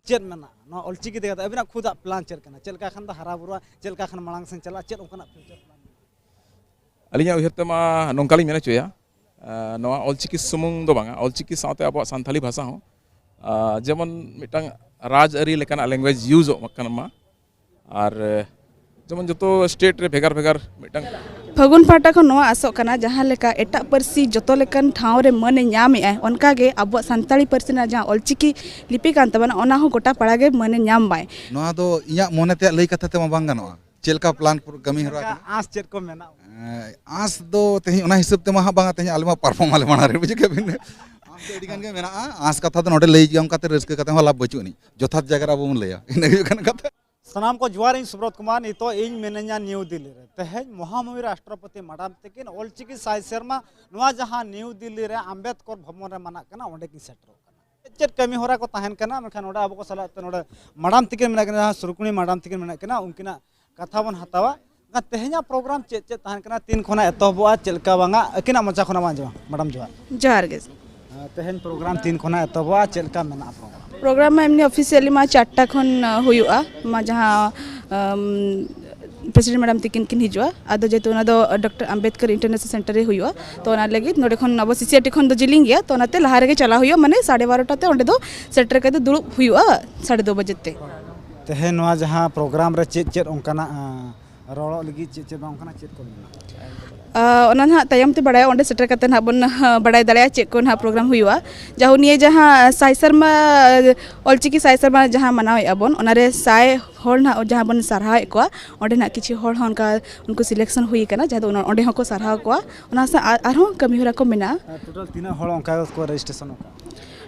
चेत मना नो ऑलचिकी देखा अभी ना खुद प्लान चेक करना चेल का खान हरा बुरा चेल का खान मांग से चला चेत उनका फ्यूचर प्लान अलिया उहते मा नोंकाली मेना चोया नवा ऑलचिकी सुमुंग दो बांगा ऑलचिकी साथे अब सान्थाली भाषा हो जेमन मिटांग राज अरी लेकान लैंग्वेज यूज मा और जेमन जो स्टेट रे भेगार भेगार मिटांग फगुन पाटा को नवा आसो कना जहाँ लेका एटा परसी जतो लेकन ठाव रे मन ᱧᱟᱢ ए उनका गे अब सान्ताली परसी ना जहाँ ऑलचिकी लिपि कान तबन ओना हो गोटा पड़ा गे मन ᱧᱟᱢ बाय नवा दो इया मोने ते लई कथा ते मा बांग गानोआ चेलका प्लान कमी हरा आस चेत को मेना आस दो तेही ओना हिसाब ते मा बांगा तेही आले मा परफॉर्म आले माना रे बुझे के बिन आस ते अडिगान गे मेना आस कथा तो नोडे लई जम कते रस्के कते हो लाभ बचुनी जथात जगह अब मन लया इन कन कथा सनाम को जुआर सुब्रत कुमार नितो इन मेनया न्यू दिल्ली रे तेहेज महामहिम राष्ट्रपति मैडम तकिन ऑलचिकी साई शर्मा नवा जहां न्यू दिल्ली रे अंबेडकर भवन रे मना कना ओंडे की सेटर कना चेत कमी होरा को तहन कना मेखान ओडा अब को सला नोडे मैडम तकिन मेना कना सुरकुणी मैडम तकिन मेना कना उनकिना कथा बन हतावा तेहेजा प्रोग्राम चेत चेत तहन कना 3 खोना एतोबवा चेलका बांगा अकिना मचा खोना मांजवा मैडम जोहार गे तेहेन प्रोग्राम 3 खोना एतोबवा चेलका मेना प्रोग्राम में एमनी ऑफिशियली मा 4टा खन हुयुआ मा जहाँ प्रेसिडेंट मैडम तकिन किन हिजुआ आदो जेतु ना दो डॉक्टर अंबेडकर इंटरनेशनल सेंटर रे हुयुआ तो ना लगी नोडे खन अब सीसीआरटी खन दो जिलिंग गया तो नाते लहारे के चला हुयुआ माने 12:30 ते ओंडे दो सेंटर के दुड़ हुयुआ 2:30 बजे ते तेहे नवा जहाँ प्रोग्राम रे चेत चेत ओंकाना रोड़ो लगी चेत चेत ओंकाना चेत को ओना ना तायम ते बड़ाय ओंडे सेंटर कते ना बन बड़ाय दड़या चेक को ना प्रोग्राम हुयुआ जाहु निये जहाँ साई शर्मा ऑलचिकी साई शर्मा जहाँ मनावे अबन ओनारे साय होल ना जहाँ बन सरहा को ओंडे ना किछि होल उनका उनको सिलेक्शन हुई कना जहाँ ओंडे हको सरहा को ओना से आरो कमी होरा को मेना टोटल 3 होल उनका को रजिस्ट्रेशन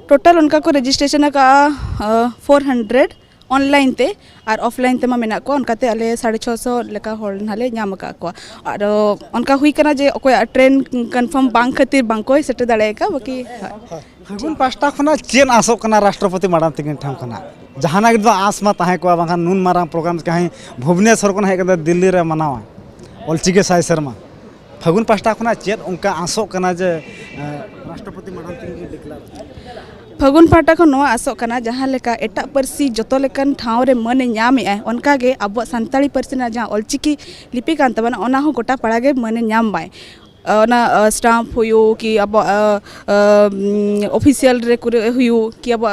टोटल उनका को रजिस्ट्रेशन का 400 ऑनलाइन ते और ऑफलाइन ते मा मेना को उनका ते आले 650 लेका होल नाले ᱧᱟᱢ का को और उनका हुई कना जे कोई ट्रेन कंफर्म बांग खातिर बांग कोई सेट दाड़े का बाकी फगुन पास्टा खना चेन आसो कना राष्ट्रपति मैडम तकिन ठाम खना जहाना गिद आस मा ताहे को बांगा नुन मारांग प्रोग्राम कहीं भुवनेश्वर को हे दिल्ली रे मनावा ऑलचिकी साई शर्मा फगुन पास्टा खना चेत उनका आसो कना जे राष्ट्रपति मैडम तकिन डिक्लेयर फगुन पाटा को नवा आसो कना जहाँ लेका एटा परसी जतो लेकन ठाव रे मन ᱧᱟᱢ ए उनका गे अब सान्ताली परसी ना जहाँ ऑलचिकी लिपि कान तबन ओना हो गोटा पड़ा गे मन ᱧᱟᱢ बाय ना स्टाम्प हुयो कि अब ऑफिशियल रे करे हुयो कि अब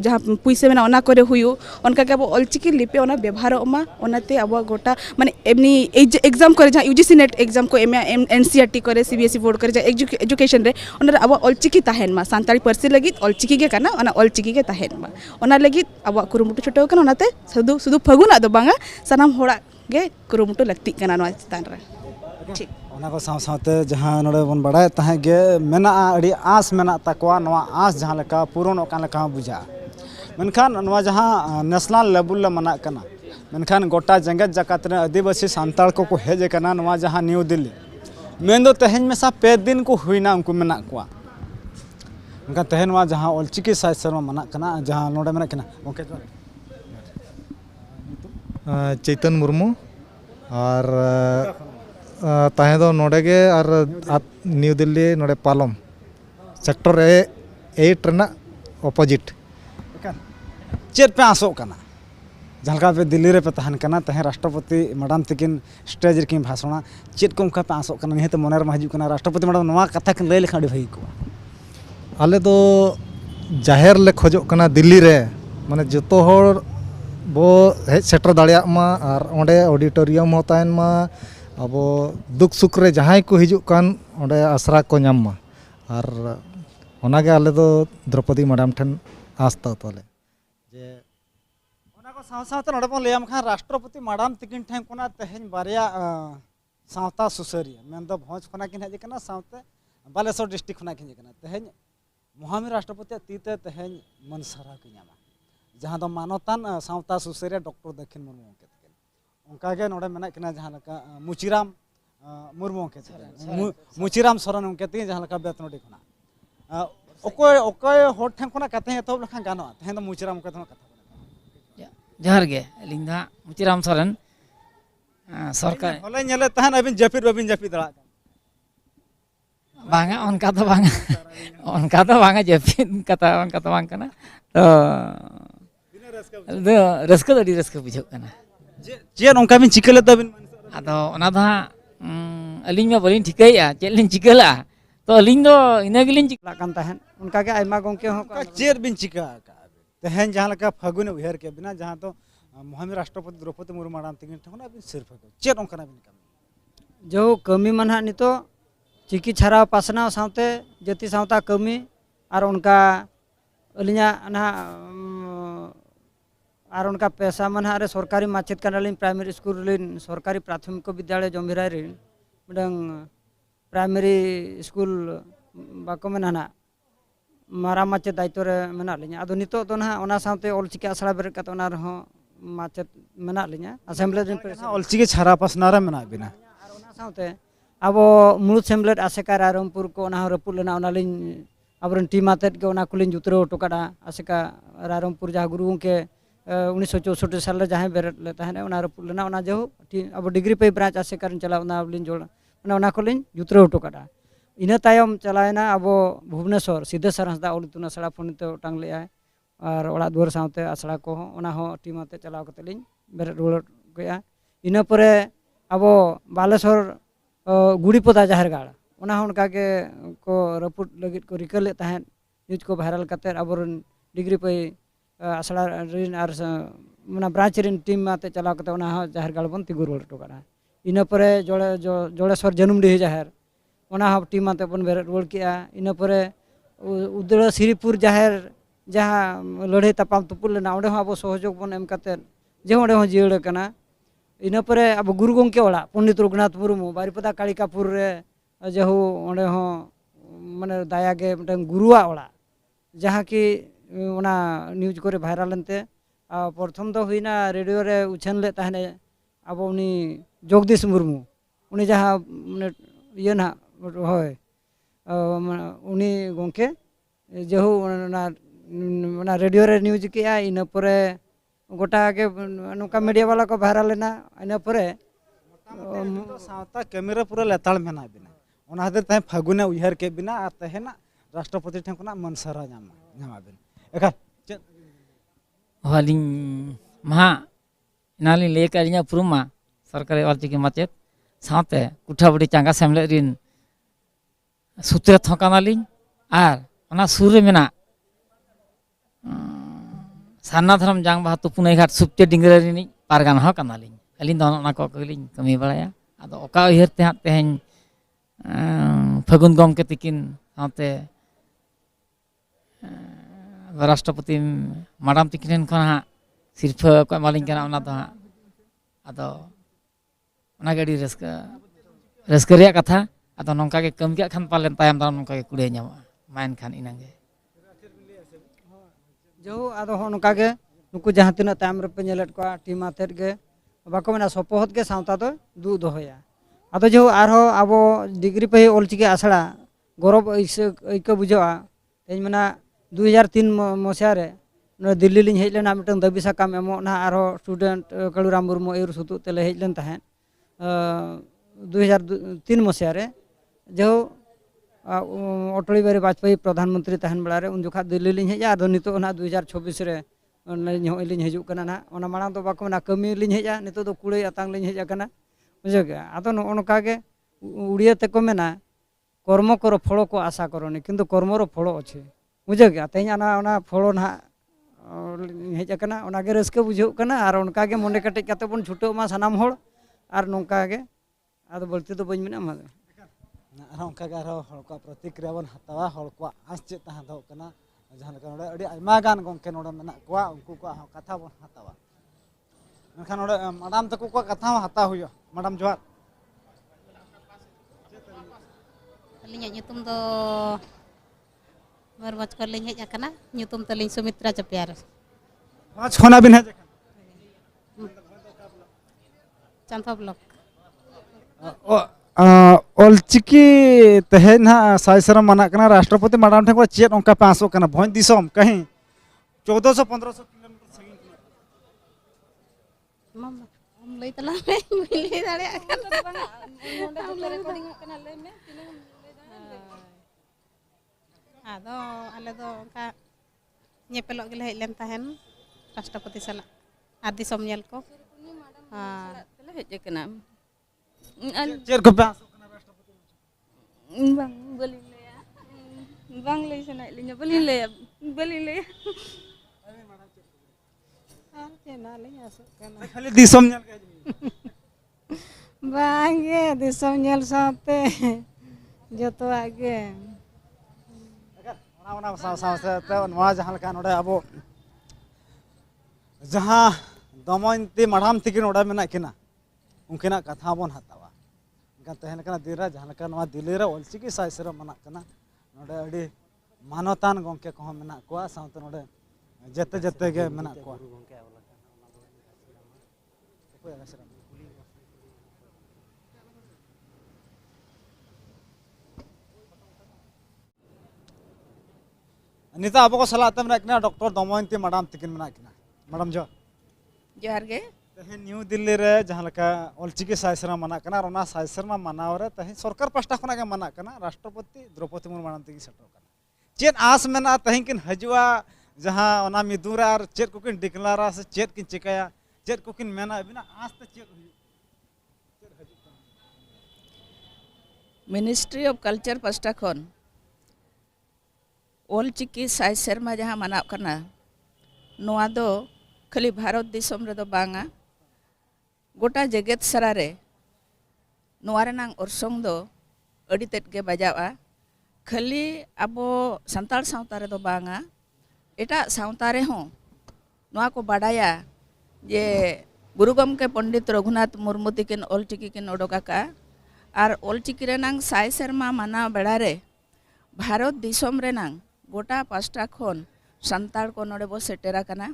जहाँ पुइसे में ओना करे हुयो उनका के अब ऑलचिकी लिपि ओना व्यवहार मा ओनाते अब गोटा माने एमनी एग्जाम करे जहाँ यूजीसी नेट एग्जाम को एनसीईआरटी करे सीबीएसई बोर्ड करे जहाँ एजुकेशन रे ओना अब ऑलचिकी ताहेन मा सान्ताली परसी लगी ऑलचिकी के कना ओना ऑलचिकी के ताहेन मा ओना लगी अब कुरुमुटु छुटो कना ओनाते सुदु फगुना दो बांगा सनाम होड़ा गे कुरुमुटु लगती कना नवा चितान रे ठीक ओना को साव सावते जहाँ नोडे बन बड़ाय ताहे गे मेना अड़ी आस मेना तकवा नवा आस जहाँ लेका पूरण ओकान लेका बुझा मेनखान नवा जहाँ नेशनल लेवल मना कना मेनखान गोटा जंगत जकात रे आदिवासी सांताल को हेज कना नवा जहाँ न्यू दिल्ली मेन दो तेहेन में सा 5 दिन को हुईना उनको मेना कोआ उनका तेहेन नवा जहाँ ऑलचिकी साई शर्मा मना कना जहाँ नोडे मेना कना ओके चैतन मुर्मू और ताहे दो नोडे गे और न्यू दिल्ली नोडे पालम सेक्टर 8 रना ऑपोजिट चेत पे आसो कना जहाँ पे दिल्ली रे पे तहन कना तहे राष्ट्रपति मैडम तकिन स्टेज रे किन भाषण चेत को उनका पे आसो कना निहत मोनेर मा हजु कना राष्ट्रपति मैडम नवा कथा किन लय लेखा भई को आले दो जाहिर ले खोजो कना दिल्ली रे माने जतो होर बो हेज सेटर दाड़िया मा और ओंडे ऑडिटोरियम होतायन मा अब दुख सुख रे जहाँ को हिजुक कान ओंडे आसरा को ᱧᱟᱢ मा और ओनागे आले दो द्रौपदी मैडम ठन आस्ता तले जे ओना को साव सावते नोडे बन लेम खान राष्ट्रपति मैडम तकिन ठें कोना तेहेन बारिया सावता सुसरिया मेन दो भोज कोना किन हेज कना सावते बालेश्वर डिस्ट्रिक्ट कोना किन कना तेहेन महामहिम राष्ट्रपति तीते तेहेन मनसरा के ᱧᱟᱢᱟ जहाँ दो मानवतान सावता सुसरिया डॉक्टर दक्षिण मुर्मू के उनका के नोडे मेना किना जहाँ लका मुचिराम मुर्मू के मुचिराम सरन उनके ती जहाँ लका बेत नोडी खना ओकोय ओकोय होट ठें कोना कथे एतो लखा गानो तेहेन दो मुचिराम के कथा जोहार गे अलिंग दा मुचिराम सरन सरकार होले नेले तहन अबिन बाबिन जपिद दड़ा बांगा उनका तो बांगा जपिद कथा उनका तो बांग कना तो रस्का अड़ी रस्का बुझाव कना चेत ओंका बिन चिका लेदा बिन आदो ओना दो अलिंग में बलिन ठिकाया चेत लिन चिकला तो अलिंग दो इना गिलिन चिकला kan tahan उनका के आयमा गोंके हो चेत बिन चिका तेहन जहां लका फागुन उहर के बिना जहां तो महामहिम राष्ट्रपति द्रौपदी मुर्मू माडाम तिगिन ठेना बिन सिर फगो चेत ओंका बिन काम जो कमी मन हां नितो चिकी छारा पासना सावते जति सावता कमी और उनका अलिया ना और उनका पैसा मन हां रे सरकारी माचेत कानालिन प्राइमरी स्कूल लिन सरकारी प्राथमिक विद्यालय जमिराय रिन मिडंग प्राइमरी स्कूल बाको मेना मारा माचेत दायित्व रे मेना लिया आदो नितो तो ना ओना सावते ऑलचिकी आसड़ा बेरे कत ओना रहो माचेत मेना लिया असेंबली रिन ऑलचिकी छारा पासना रे मेना बिना सावते अब मुलुग सेमलेट आसेका रायरंगपुर को ना रपुल लेना ओनालिन अबरन टीम आतेत के ओना कुलिन जुतरो टोकाडा आसेका रायरंगपुर जहाँ गुरु के 1964 साल जहाँ बेरेट ले तहने ओना रपुल लेना ओना जो अब डिग्री पे ब्रांच आसेका चला ओना लिन जोड़ ओना कुलिन जुतरो टोकाडा इना तायम चलायना अब भुवनेश्वर सिद्धेश्वर हंसदा ओल इतुन आसड़ा फनित टांग ले और ओड़ा दुआर सावते आसड़ा को ओना हो टीम आते चलाव कते लिन बेरेट रुआड़ गया इना परे अब बालेश्वर गुड़ीपोदा जहर गाड़ ओना उनका के को रपुट लगित को रिकल ले तहन न्यूज को वायरल करते अबरन डिग्री पे आसड़ा रिन और मना ब्रांच रिन टीम आते चलाव करते ओना जहर गाड़ बन तिगुर रुआड़ टोकाडा इना परे जोड़ेश्वर जनुमडीही जहर ओना टीम आते बन बेरेट रुआड़ किया इना परे उदड़ा श्रीपुर जहर जहाँ लड़ाई तापाम तुपुल लेना ओंडे हो अब सहयोग बन एम करते जे ओंडे हो जियड़ कना इना परे अब गुरु गोंके ओड़ा पंडित रघुनाथ मुर्मू बारिपदा कालिकापुर रे जहु ओंडे हो माने दायागे मिटन गुरुआ ओड़ा जहाँ की ओना न्यूज करे वायरल लेनते प्रथम दो हुईना रेडियो रे उछन ले तहने अब उनी जगदीश मुर्मू उनी जहाँ माने ये ना होय उनी गोंके जहु ओना रेडियो रे न्यूज किया इना परे गोटा के नुका मीडिया वाला को वायरल लेना इना परे सावता कैमरा पूरा लेताल मेना बिना ओना हदे तहे फागुने उहर के बिना आ तहेना राष्ट्रपति ठे कोना मनसरा नामा बिन एका वालिंग महा नाली लेकर अलिया पुरुमा सरकारी ऑलचिकी माचेत सावते कुठाबड़ी चांगा सेमले रिन सूत्र थकानालिन आर ओना सुर मेना सारना धर्म जांग बाहा तुपुनाई घाट सुप्ते डिंगरा रिनी पारगान हो कानालिन अलिन दो ओना को कलिन कमी बड़ाया आदो ओका उहर ते हां तेहन फागुन गमके तिकिन सावते राष्ट्रपति माडाम तिकिन खन हां सिरफा को मालिन कना ओना दो हां आदो ओना गड़ी रस्का रिया कथा आदो नोंका के कम के खान पालेन तायम दाम नोंका के कुड़े ᱧᱟᱢᱚᱜᱼᱟ माइन खान इनांगे जो आदो हो नुका के नुकु जहाँ तीना तायम रे पे नेलेट को टीम आतेत के बाको मेना सपोहत के सावता दो दु दोहया आदो जो आरो आबो डिग्री पे ऑलचिकी आसड़ा गौरव ऐको बुझा तेज मेना 2003 मसिया रे दिल्ली लिन हेज लेना मिटन दाबी साकाम एमो ना आरो स्टूडेंट कालुराम मुर्मू एउर सुतु तेले हेज लेन तहेन 2003 मसिया रे जो अटल बिहारी वाजपेयी प्रधानमंत्री तहन बेला रे उन जोखा दिल्ली लिन हेजा आदो नितो ना 2024 रे लिन हजू कना ना ओना मांग दो बाको ना कमी लिन हेजा नितो दो कुड़े अतांग लिन हेजा कना बुझे के आदो नोका के उड़िया ते को मेना कर्म करो फल को आशा करोनी किंतु कर्म रो फल अच्छे बुझे के तेना ओना फल ना हेजा कना ओना के रस्के बुझो कना और उनका के मने कटेज कते बन छुटो मा सनाम होड़ और नोका के आदो बलती तो बज मेना मा उनका को प्रतिक्रिया बन हतावा को आस चे तहां दो कना जहां लका नोडे अडी आयमा गान गोंके नोडे मेना कोआ उनको को कथा बन हतावा नखा नोडे मैडम तको को कथा हता हुयो मैडम जोहार अलिया nyutum do मरमच कर लिन हेज कना nyutum तलिन सुमित्रा चपियार पांच खोना बिन हेज चंपा ब्लॉक ऑलचिकी तहेन हा साइसरम मना कना राष्ट्रपति मैडम ठे को चेत ओंका पासो कना भोज दिसम कहीं 1400-1500 किलोमीटर सगिन हम लई तला में मिली दाड़े आदो आले दो ओंका ñepelok gele हेज लेन तहन राष्ट्रपति साला आर दिसम नेल को हाँ तेला हेज कना चेर को पे आसो कना राष्ट्रपति bang beli leya bang lay sana linya beli leya चेना ले आसो कना खाली दिसम नेल के बांगे दिसम नेल साथे जतो आगे ona साथे नवा जहां लका नोडे अबो जहां दमयंती माडाम तकिन ओडा मेना किना उनकिना कथा बन हतावा इनका तहन कना दिरा जहां लका नवा दिल्ली रे ऑलचिकी साइसरा मना कना नोडे अडी मानवतान गंके कहो मेना कोआ साउते नोडे जते जते गे मेना कोआ निता अब को सलाहते मेना किना डॉक्टर दमयंती माडाम तकिन मेना किना मैडम जो जोहार गे तहे न्यू दिल्ली रे जहां लका ऑलचिकी साइसरा मना कना रोना साइसरमा मनाव रे तहे सरकार पास्टा खना के मना कना राष्ट्रपति द्रौपदी मुर्मू माडाम तकी सेटर कना चेत आस मेना तहे किन हजुआ जहां ओना मिदुरा और चेत कोकिन डिक्लारा से चेत किन चिकाया चेत कोकिन मेना बिना आस ते चेत हुई मिनिस्ट्री ऑफ कल्चर पास्टा खन ऑलचिकी साय सेरमा जहां मनाव कना नोआ दो खाली भारत दिसम रे दो बांगा गोटा जगत सारा रे नोआ रेनांग ओरसोंग दो अडी तेत गे बजावा खाली अबो संताल सावता रे दो बांगा एटा सावता रे हो नोआ को बाडाया जे गुरु गमके पंडित रघुनाथ मुर्मू तिकिन ऑलचिकी किन ओडोकाका और ऑलचिकी रेनांग साय सेरमा मनाव बेड़ा रे भारत दिसम रेनांग गोटा पास्टा खन संताल को नोडे बो सेटेरा कना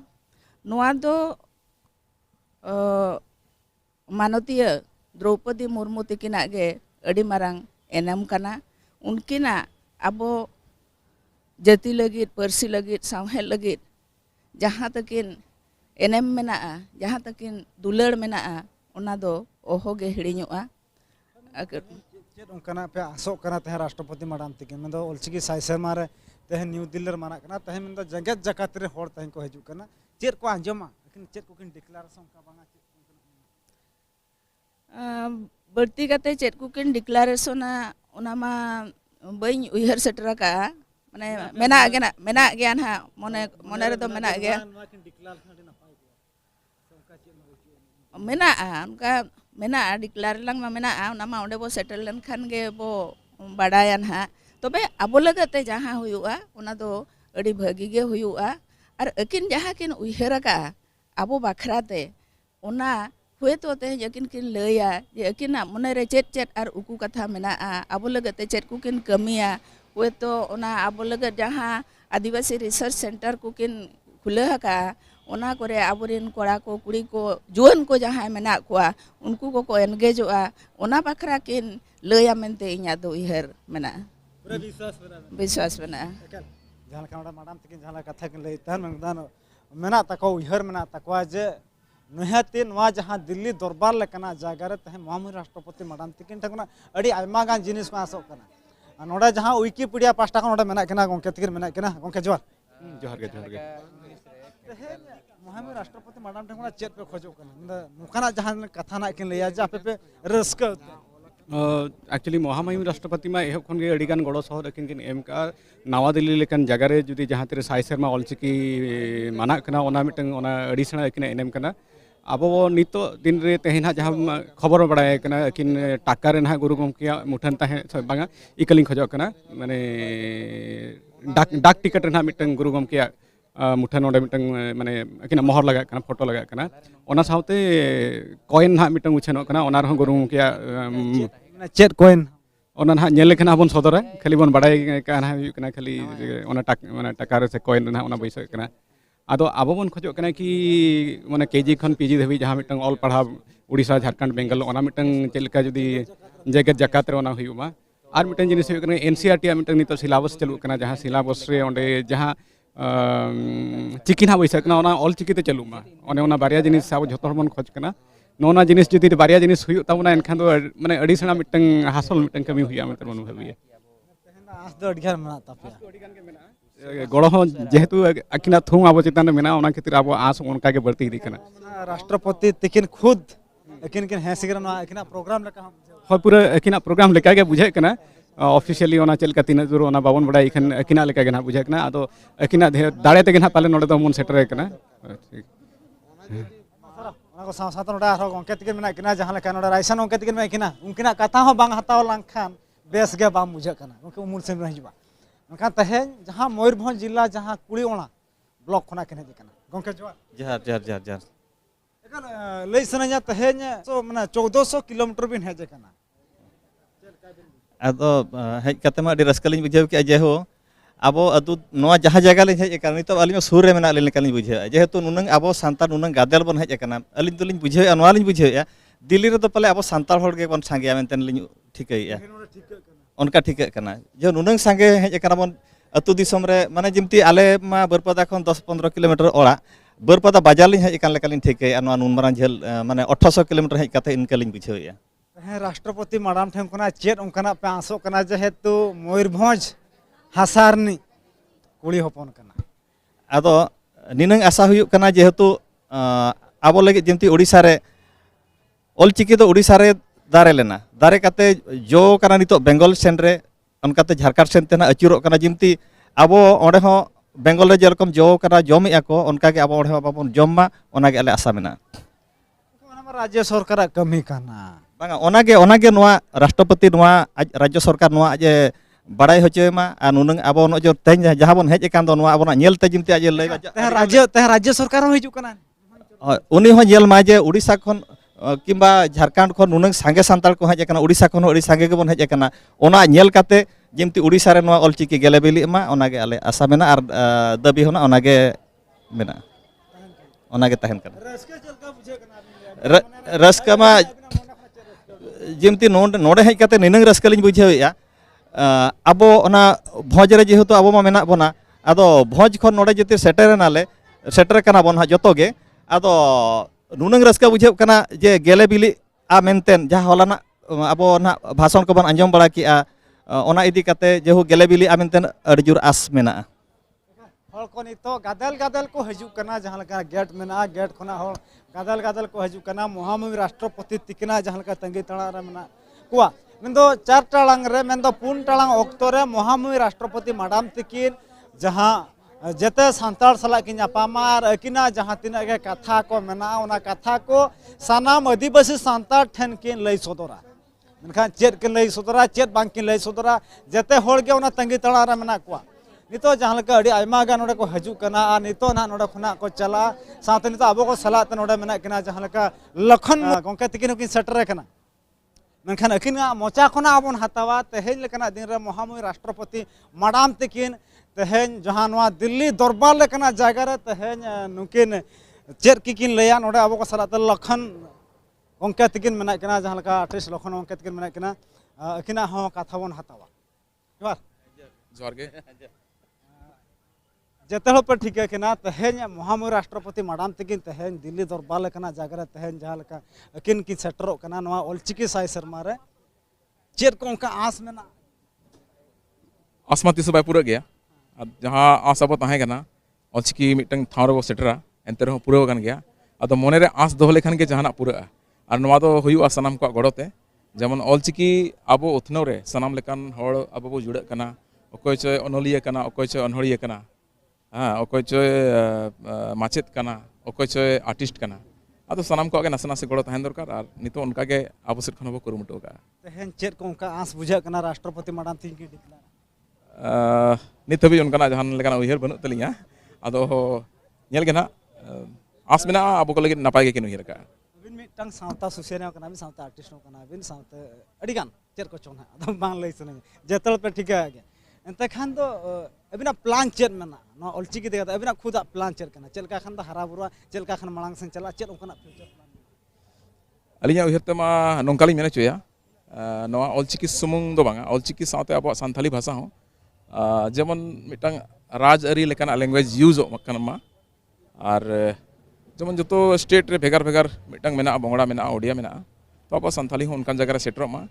नोआ दो मानतीय द्रौपदी मुर्मू तकिना गे अडी मारांग एनम कना उनकिना अबो जाति लगित परसी लगित सावहे लगित जहाँ तकिन एनम मेना जहाँ तकिन दुलड़ मेना ओना दो ओहो गे हिड़िñoa चेत उनकना पे आसो कना तहे राष्ट्रपति माडाम तकिन मेन दो ऑलचिकी साइ सेरमा रे तहे न्यू दिल्ली रे मना कना तहे मेन दो जगत जकात रे होड़ तहे को हजू कना चेत को आंजमा लेकिन चेत को किन डिक्लेरेशन का बांगा चेत बढ़ती कते चेत कुकिन डिक्लेरेशन ओना मा बई उहर सेटरा का माने मेना गया ना मने मने रे दो मेना गया मेना उनका मेना डिक्लेयर लंग मा मेना ओना मा ओंडे बो सेटल लन खान गे बो बाडायान हा तबे आबो लगते जहां हुयुआ ओना दो अडी भागी गे हुयुआ और अकिन जहां किन उहर का आबो बाखराते ओना हुए तो ते यकिन किन लया जे अकिना मने रे चेत चेत और उकू कथा मेना आबो लगते चेत कुकिन कमिया हुए तो ओना आबो लगत जहां आदिवासी रिसर्च सेंटर कुकिन खुले का ओना करे आबोरिन कोड़ा को कुड़ी को जुआन को जहां मेना कोआ उनको को एंगेजोआ ओना बखरा किन लया मेनते इया दो इहर मेना पूरा विश्वास मेना जहां का माडाम तकिन जहां कथा किन लई तहन मंगदान मेना तको उहर मेना तकवा जे नहते नवा जहां दिल्ली दरबार लेकना जागा रे तहे महामहिम राष्ट्रपति माडाम तकिन ठकना अडी आयमा गान जिनिस को आसो कना नोडा जहां विकिपीडिया पास्टा को नोडा मेना किना गंके तकिन मेना किना गंके जोहार जोहार गे महामहिम राष्ट्रपति माडाम ठकना चेत पे खोजो कना नुकाना जहां कथा ना किन लया जा पे रस्का एक्चुअली महामहिम राष्ट्रपति मा एह खन गे अडिगान गड़ो सहर अकिन किन एम का नवा दिल्ली लेकन जगह रे जुदी जहां तेरे साय सेरमा ऑलचिकी माना कना ओना मिटंग ओना अडी सेना अकिन एनएम कना अब नितो दिन रे तेहना जहां खबर बड़ाय कना अकिन टाका रे ना गुरु गमकिया मुठन ताहे बांगा इकलिंग खजो कना माने डाक टिकट रे ना मिटंग गुरु गमकिया मुठन ओडे मिटंग माने अकिन मोहर लगा कना फोटो लगा कना ओना साउते कॉइन ना मिटंग उछनो कना ओना रे गुरु गमकिया चेत कॉइन ओना ना नेल लेखना बन सदरा खाली बन बड़ाय कना हुई कना खाली ओना टाका रे से कॉइन ना ओना बैस कना आदो आबो बन खोजो कना कि माने केजी खन पीजी धबी जहां मिटंग ऑल पढ़ा उड़ीसा झारखंड बेंगल ओना मिटंग चेलका जुदी जगत जकात रे ओना हुयुमा आर मिटंग जिनिस हुय कना एनसीईआरटी मिटंग नितो सिलेबस चलु कना जहां सिलेबस रे ओंडे जहां चिकी ना बैस कना ओना ऑल चिकी ते चलुमा ओने ओना बारिया जिनिस सब जतो बन खोज कना नोना जिनिस जुदी बारिया जिनिस हुयु ताबना एनखान दो माने अडी सेना मिटंग हासल मिटंग कमी हुया मतलब मन भाबिया आज दो अडगार मना तापिया गड़ो हो जेहेतु अकिना थूम अब चितान में मेना खातिर अब आस उनका के बढ़ती इदी कना राष्ट्रपति तिकिन खुद अकिन किन हेसिगर अकिन प्रोग्राम लेका हम हो पूरा अकिना प्रोग्राम लेका के बुझे कना ऑफिशियली ओना चलका तीन जोर ओना बाबन बड़ा इखन अकिना लेका के ना बुझे कना अदो अकिना दाड़े तेगे ना पाले नोडे दो मन सेटर कना ठीक को साथ साथ नोडे आरो गंके तिकिन मेना किना जहां लेका नोडे राइसन गंके तिकिन मेना किना उनकिना कथा हो बांग हताव लंखान बेस गे बाम बुझे कना गंके उमुल सेम रहिबा उनका तहे जहां मयूरभंज जिला जहां कुड़ीओणा ब्लॉक खना किन हेज कना गंके जोहार जार एखन लई सनया तहे सो माने 1400 किलोमीटर बिन हेज कना अदो हेज कते मा अडी रस्कलिन बुझेव के जे हो अब अदु नोआ जहां जगह ले हेज कना नितो अलिन सुर रे मेना लेन कलिन बुझे जेहेतु नुनंग अब सांताल नुनंग गादेल बन हेज कना अलिन तुलिन बुझे अनवा लिन बुझे दिल्ली रे तो पले अब सांताल होड़ के बन सांगे मेनतेन लिन ठिकैया उनका ठीक कना जो नुनंग सांगे हेज कना बन अतु दिसम रे माने जिमती आले मा बरपदा खन 10-15 किलोमीटर ओड़ा बरपदा बाजार लिन हेज कन लेकालिन ठिकै अनवा नुन मारां झेल माने 1800 किलोमीटर हेज कते इनकलिन बुझेया हाँ राष्ट्रपति माडाम ठेन कोना चेत उनकाना पे आसो कना जेहेतु मयूरभंज हासारनी कुड़ी होपन कना अदो निनंग आशा हुयु कना जेहेतु आबो लगे जिमती ओडिसा रे ऑलचिकी तो ओडिसा रे दारे लेना दारे कते जो कना नितो बेंगल सेन रे उनकाते झारखंड सेन तेना अचुरो कना जिमती आबो ओंडे हो बेंगल रे जेरकम जो कना जम को उनका के आबो ओंडे हो बाबन जममा ओना के आले आशा मेना राज्य सरकार कमी कना बांगा ओनागे नोआ राष्ट्रपति नोआ राज्य सरकार नोआ जे बड़ाई होचेमा आ नुनंग आबो नो जो तेन जहां बन हेज कान दो नोआ आबोना नेलते जिमती आज लय राज्य सरकार हो हिजु कना उनी हो जेल मा जे उड़ीसा खन किंबा झारखंड खन नुनंग सांगे सांताल को हेज कना उड़ीसा खन उड़ी सांगे के बन हेज कना ओना नेल काते जिमती उड़ीसा रे नोआ ऑलचिकी गेले बिली मा ओनागे आले आशा मेना आर दबी होना ओनागे मेना ओनागे तहन कना रस्के चलका बुझे कना रस्का मा जिमती नोडे हेज काते निनंग रस्कलिन बुझेया अब ओना भोज रे जेहेतु अब मा मेना बना आदो भोज खन नोडे जति सेटर कना बन जतो गे आदो नुनंग रस्का बुझे कना जे गेले बिली आ मेनतेन जहां हलाना अब ना भाषण को बन अंजम बड़ा किया ओना इदी काते जेहु गेले बिली आ मेनतेन अडी जुर आस मेना हर को नितो गादल को हजू कना जहां लका गेट मेना गेट खना हर गादल को हजू कना महामहिम राष्ट्रपति तिकना जहां लका तंगी तड़ा रे मेना कुआ मेनदो 4 टालांग रे मेनदो 4 टालांग ऑक्टो रे महामहिम राष्ट्रपति माडाम तिकिन जहां जेते सांताल सला की नापामा और अकिना जहां तिना के कथा को मेना ओना कथा को सानाम आदिवासी सांताल ठेन किन लई सदरा मेनखान चेत किन लई सदरा चेत बांग किन लई सदरा जेते होड़ के ओना तंगी तड़ा रे मेना कुआ नितो जहां लका अडी आयमा गा नोडे को हजू कना आ नितो ना नोडे खुना को चला साथे नितो अबो को सला त नोडे मेना किना जहां लका लखन गंके तिकिन किन सेटर कना मेनखान अकिना मोचा खना आबोन हतावा तेहेज लेकना दिन रे महामहिम राष्ट्रपति माडाम तिकिन तेहेज जहां नोआ दिल्ली दरबार लेकना जायगा रे तेहेज नुकिन चेत किकिन लया नोडे अबो को सला त लखन गंके तिकिन मेना किना जहां लका आर्टिस्ट लखन गंके तिकिन मेना किना अकिना हो कथा बोन हतावा जोहार गे जते हो पे ठीक है ना तेहेज महामहिम राष्ट्रपति माडाम तिकिन तेहेज दिल्ली दरबार लेकना जायगा रे तेहेज जहां लका अकिन की सेटरो कना नोआ ऑलचिकी साई शर्मा रे चेत को उनका आस मेना आसमा तीस बाय पूरा गया जहाँ आस अब तहे कना ऑलचिकी मिटंग ठाव रे सेटरा एंते रहो पूरा कन गया अदो मोने रे आस दोह लेखान के जहाना पूरा और नोआ दो हुयुआ सनाम को गड़ोते जेमन ऑलचिकी अब उथनव रे सनाम लेकान हड़ अब बो जुड़े कना अकोय चय अनलिया कना अकोय चय अनहड़िया कना हाँ अकोय चय माचेत कना अकोय चय आर्टिस्ट कना अदो सनाम को आगे नासे नासे गड़ो तहन दरकार और नितो उनका के आबो सेट खन बो कुरुमुटो का तेहेज चेत को उनका आस बुझे कना राष्ट्रपति माडाम तिकिन डिक्लेयर नित हबी उनका जहां लेकाना उयहर बनु तलिया अदो नेल गे ना आस मेना अब को लगे नपाय गे किन उयहर का अबिन मिटंग सावता सुसेना कना बिन सावता आर्टिस्ट कना बिन सावते अडिगान चेत को चोना अदो बांग लई सने जेतल पे ठीक है एंते खान दो अबिना प्लान चेत मेना नो ऑलचिकी देगा अबिना खुदा प्लान चेत कना चेलका खान द हरा बुरा चेलका खान मांग सेन चला चेत उनका फ्यूचर प्लान अलिया उयहर तमा नोंकाली मेना चोया नोआ ऑलचिकी सुमुंग दो बांगा ऑलचिकी सावते अब सांथाली भाषा हो जेमन मिटंग राज अरी लेकाना लैंग्वेज यूज मा और जेमन जो स्टेट रे भेगार भेगार मिटंग मेना बंगड़ा मेना ओडिया मेना तो अब सांथाली हो उनकान जगह रे सेटर मा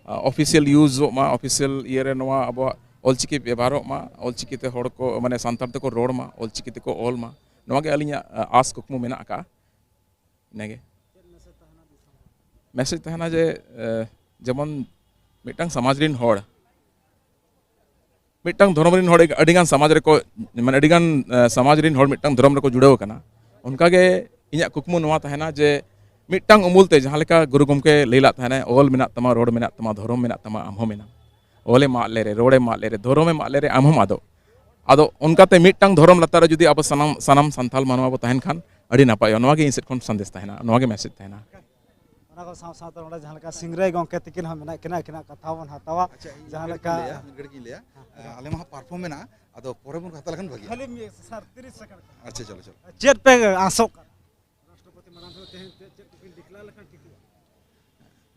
ऑफिशियल यूज मा ऑफिशियल ये रे नोआ अब ऑलचिकी व्यवहारों मा ऑलचिकी ते हड़ को माने सांतार ते को रोड मा ऑलचिकी ते को ऑल मा नवा के अलिया आस कुकमु मेना का नेगे मैसेज तहना जे जेमन मिटang समाज रिन हड़ मिटang धर्म रिन हड़ अडिगान समाज रे को माने अडिगान समाज रिन हड़ मिटang धर्म रे को जुड़ाव कना उनका के इन्या कुकमु नवा तहना जे मिटang उमुल ते जहां लेका गुरु गमके लैला तहना ऑल मेना तमा रोड मेना तमा धर्म मेना तमा आमहो मेना ओले माले रे रोडे माले रे धर्मे माले रे आमहम आदो उनकाते मिटang धर्म लतार जुदी अब सनम संथाल मानवा बो तहन खान अड़ी नापाय नवा के इनसेट कोन संदेश तहना नवा के मैसेज तहना ᱚᱱᱟ ᱠᱚ ᱥᱟᱶ ᱥᱟᱶᱛᱮ ᱱᱚᱰᱮ ᱡᱟᱦᱟᱸ ᱞᱮᱠᱟ ᱥᱤᱝᱨᱟᱹᱭ ᱜᱚᱝᱠᱮ ᱛᱤᱠᱤᱱ ᱦᱚᱸ ᱢᱮᱱᱟᱜ ᱠᱤᱱᱟ ᱟᱹᱠᱤᱱᱟᱜ ᱠᱟᱛᱷᱟ ᱵᱚᱱ ᱦᱟᱛᱟᱣᱟ ᱡᱟᱦᱟᱸ ᱞᱮᱠᱟ ᱢᱤᱫ ᱜᱷᱟᱹᱲᱤᱡ ᱤᱧ ᱞᱟᱹᱭᱟ ᱟᱞᱮ ᱢᱟ ᱯᱟᱨᱯᱷᱚᱨᱢ ᱢᱮᱱᱟᱜᱼᱟ ᱟᱫᱚ ᱯᱚᱨᱮ ᱵᱚᱱ ᱦᱟᱛᱟᱣ ᱞᱮᱠᱷᱟᱱ ᱵᱷᱟᱹᱜᱤ ᱠᱷᱟᱹᱞᱤ ᱥᱟᱨ 30 ᱥᱮᱠᱮন্ᱰ ᱟᱪᱪᱷᱟ ᱪᱚᱞᱚ ᱪᱚᱞᱚ ᱪᱮᱫ ᱯᱮ ᱟᱥᱚᱜ ᱠᱟᱱᱟ ᱨᱟᱥᱴᱨᱚᱯᱚᱛᱤ ᱢᱟᱲᱟᱝ ᱨᱮ ᱛᱮᱦᱮᱧ ᱪᱮᱫ ᱠᱚᱵᱤᱱ ᱰᱤᱠᱞᱟᱨ ᱞᱮᱠᱷᱟᱱ ᱴᱷᱤᱠᱚᱜᱼᱟ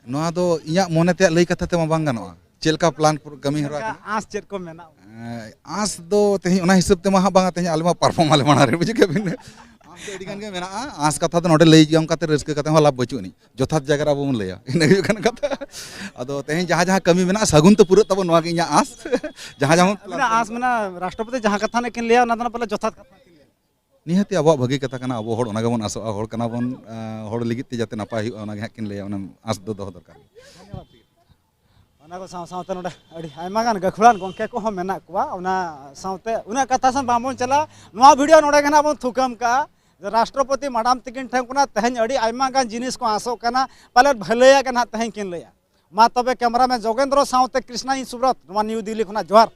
ᱱᱚᱣᱟ ᱫᱚ ᱤᱧᱟᱹᱜ ᱢᱚᱱᱮ ᱛᱮ ᱞᱟᱹᱭ ᱠᱟᱛᱷᱟ ᱛᱮᱢᱟ ᱵᱟᱝ ᱜᱟᱱᱚᱜᱼᱟ ᱪᱮᱫ ᱞᱮᱠᱟ ᱯᱞᱟᱱ ᱠᱟᱹᱢᱤ ᱦᱚᱨᱟ ᱠᱟᱱᱟ ᱟᱸᱥ ᱪᱮᱫ ᱠᱚ ᱢᱮᱱᱟᱜᱼᱟ आस दो तेही ओना हिसाब ते मा बांगा तेही आले मा परफॉर्म आले माना रे बुझे के बिन आस दो एडिगान के मेना आस कथा तो नोडे लई जम काते रस्के काते हो लाभ बचुनी जथात जगह अब मन लया इन कन कथा अदो तेही जहां जहां कमी मेना सगुन तो पूरा तब नवा के इया आस जहां जहां आस मेना राष्ट्रपति जहां कथा ने किन लिया ना पहले जथात कथा निहति अब भगी कथा कना अब होड़ ओना गबन आसो होड़ कना बन होड़ लिगित ते जाते नपाय हुआ ओना के किन लया ओना आस दो दो दरकार ᱚᱱᱟ ᱠᱚ ᱥᱟᱶ ᱥᱟᱶᱛᱮ ᱱᱚᱰᱮ ᱟᱹᱰᱤ ᱟᱭᱢᱟ ᱜᱟᱱ ᱜᱟᱹᱠᱷᱩᱲᱟᱱ ᱜᱚᱝᱠᱮ ᱠᱚᱦᱚᱸ ᱢᱮᱱᱟᱜ ᱠᱚᱣᱟ ᱚᱱᱟ ᱥᱟᱶᱛᱮ ᱩᱱᱟᱹᱜ ᱠᱟᱛᱷᱟ ᱥᱟᱱ ᱵᱟᱝᱵᱚᱱ ᱪᱟᱞᱟᱜᱼᱟ ᱱᱚᱣᱟ ᱵᱷᱤᱰᱤᱭᱳ ᱱᱚᱰᱮ ᱜᱮ ᱱᱟᱜ ᱵᱚᱱ ᱛᱷᱩᱠᱟᱹᱢ ᱠᱟᱜᱼᱟ ᱡᱮ ᱨᱟᱥᱴᱨᱚᱯᱚᱛᱤ ᱢᱟᱰᱟᱢ ᱛᱟᱹᱠᱤᱱ ᱴᱷᱮᱱ ᱠᱷᱚᱱᱟᱜ ᱛᱮᱦᱮᱧ ᱟᱹᱰᱤ ᱟᱭᱢᱟ ᱜᱟᱱ ᱡᱤᱱᱤᱥ ᱠᱚ ᱟᱥᱚᱜ ᱠᱟᱱᱟ ᱯᱟᱞᱮᱫ ᱵᱷᱟᱹᱞᱟᱹᱭᱟᱜ ᱜᱮ ᱱᱟᱜ ᱛᱮᱦᱮᱧ ᱠᱤᱱ ᱞᱟᱹᱭᱟ ᱢᱟ ᱛᱚᱵᱮ ᱠᱮᱢᱮᱨᱟᱢᱮᱱ ᱡᱳᱜᱮᱱᱫᱨᱚ ᱥᱟᱶᱛᱮ ᱠᱨᱤᱥᱱᱟ ᱤᱧ ᱥᱩᱵᱨᱚᱛ ᱱᱚᱣᱟ ᱱᱤᱭᱩ ᱫᱤल्ली ᱠᱷᱚᱱᱟᱜ ᱡᱚᱦᱟᱨ